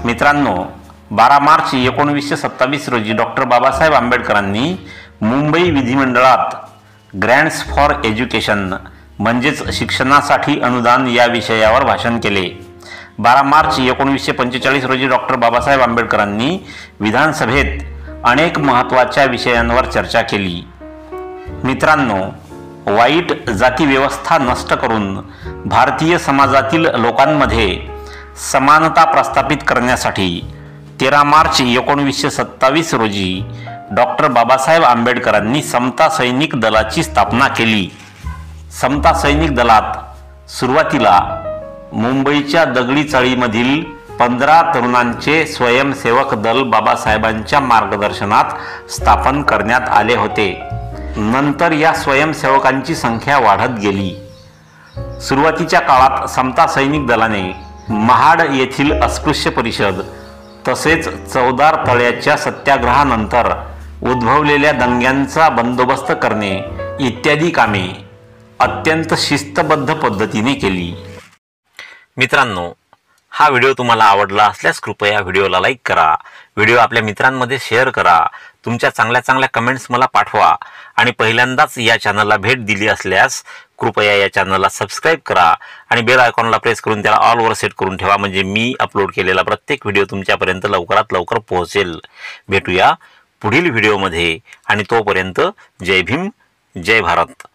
मित्रांनो, 12 मार्च 1927 रोजी डॉक्टर बाबासाहेब आंबेडकरांनी मुंबई विधिमंडळात ग्रँट्स फॉर एज्युकेशन म्हणजेच शिक्षणासाठी अनुदान या विषयावर भाषण केले। 12 मार्च 1945 रोजी डॉक्टर बाबासाहेब आंबेडकरांनी विधानसभेत अनेक महत्त्वाच्या विषयांवर चर्चा केली। मित्रांनो, वाईट जाती व्यवस्था नष्ट करून भारतीय समाजातील लोकांमध्ये समानता प्रस्थापित करण्यासाठी 13 मार्च 1927 रोजी डॉक्टर बाबासाहेब आंबेडकरांनी समता सैनिक दलाची स्थापना केली। समता सैनिक दलात सुरुवातीला मुंबईच्या दगडी चाळीमधील 15 तरुणांचे स्वयंसेवक दल बाबासाहेबांच्या मार्गदर्शनात स्थापन करण्यात आले होते। नंतर या स्वयंसेवकांची संख्या वाढत गेली। सुरुवातीच्या काळात समता सैनिक दलाने महाड येथील अस्पृश्य परिषद तसेच चौदार तळ्याच्या सत्याग्रहानंतर उद्भवलेल्या दंग्यांचा बंदोबस्त करणे इत्यादी कामे अत्यंत शिस्तबद्ध पद्धतीने केली। मित्रांनो, हा व्हिडिओ तुम्हाला आवडला असल्यास कृपया व्हिडिओला लाईक करा, व्हिडिओ आपल्या मित्रांमध्ये शेअर करा, तुमच्या चांगल्या कमेंट्स मला पाठवा आणि पहिल्यांदाच या चॅनलला भेट दिली असल्यास कृपया या चॅनलला सबस्क्राईब करा आणि बेल आयकॉनला प्रेस करून त्याला ऑल वर सेट करून ठेवा, म्हणजे मी अपलोड केलेला प्रत्येक व्हिडिओ तुमच्यापर्यंत लवकरात लवकर पोहोचेल। भेटूया पुढील व्हिडिओमध्ये आणि तोपर्यंत जय भीम, जय भारत।